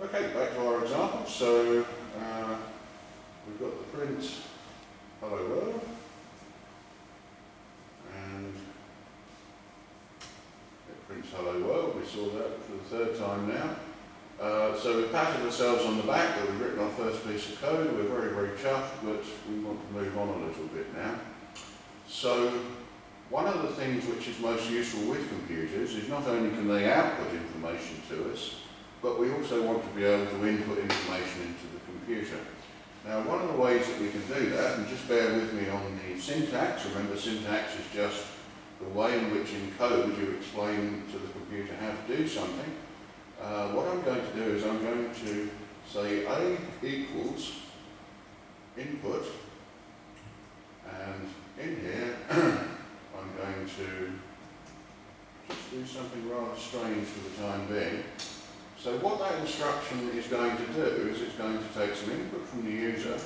Okay, back to our example. So we've got the print hello world, and it prints hello world. We saw that for the third time now. So we've patted ourselves on the back that we've written our first piece of code. We're very, very chuffed, but we want to move on a little bit now. So one of the things which is most useful with computers is not only can they output information to us, but we also want to be able to input information into the computer. Now, one of the ways that we can do that, and just bear with me on the syntax. Remember, syntax is just the way in which in code you explain to the computer how to do something. What I'm going to do is I'm going to say A equals input, and in here I'm going to just do something rather strange for the time being. So what that instruction is going to do is it's going to take some input from the user.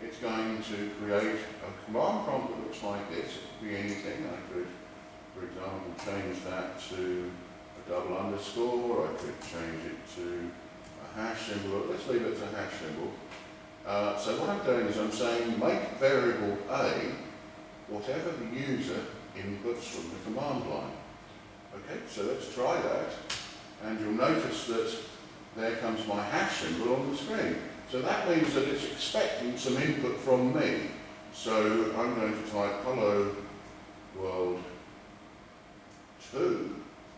It's going to create a command prompt that looks like this. It could be anything. I could, for example, change that to a double underscore. I could change it to a hash symbol. Let's leave it as a hash symbol. So what I'm doing is I'm saying make variable A whatever the user inputs from the command line. Okay, so let's try that. And you'll notice that there comes my hash symbol on the screen. So that means that it's expecting some input from me. So I'm going to type hello world 2.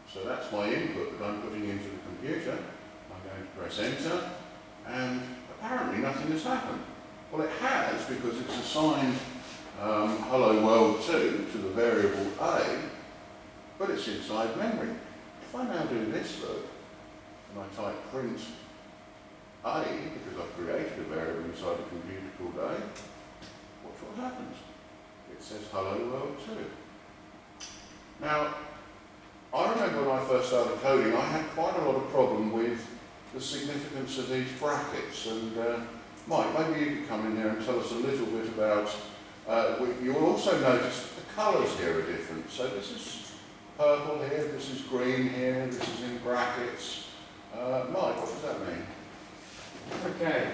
So that's my input that I'm putting into the computer. I'm going to press enter, and apparently nothing has happened. Well, it has, because it's assigned hello world 2 to the variable A, but it's inside memory. If I now do this, look, and I type print A, because I've created a variable inside the computer called A, watch what happens. It says hello world 2. Now, I remember when I first started coding, I had quite a lot of problem with the significance of these brackets. And Mike, maybe you could come in here and tell us a little bit about, you'll also notice that the colours here are different. So this is purple here, this is green here, this is in brackets. Mike, what does that mean? Okay,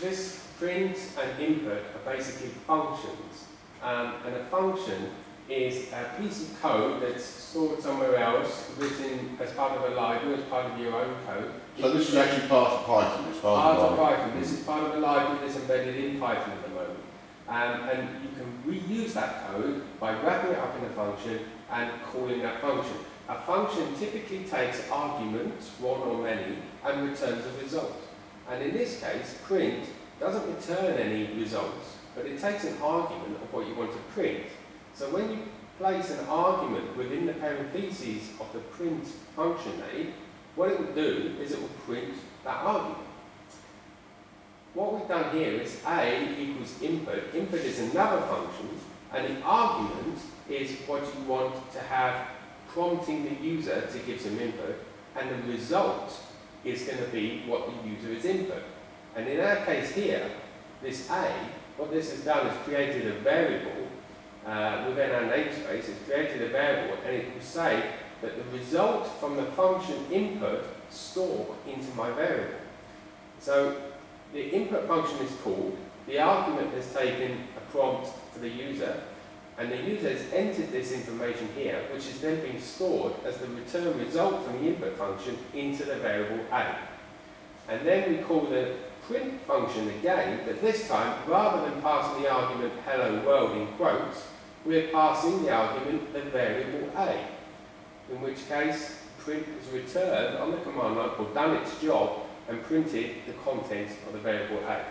this print and input are basically functions. And a function is a piece of code that's stored somewhere else, written as part of a library, as part of your own code. So this is actually part of Python? It's part of Python. This is part of a library that's embedded in Python at the moment. And you can reuse that code by wrapping it up in a function and calling that function. A function typically takes arguments, one or many, and returns a result. And in this case, print doesn't return any results, but it takes an argument of what you want to print. So when you place an argument within the parentheses of the print function name, what it will do is it will print that argument. What we've done here is A equals input. Input is another function, and the argument is what you want to have prompting the user to give some input, and the result is going to be what the user has input. And in our case here, this A, what this has done is created a variable within our namespace. It's created a variable, and it will say that the result from the function input store into my variable. So the input function is called, the argument has taken a prompt for the user, and the user has entered this information here, which is then being stored as the return result from the input function into the variable A. And then we call the print function again, but this time, rather than passing the argument hello world in quotes, we're passing the argument the variable A, in which case print is returned on the command line or done its job and printed the contents of the variable A.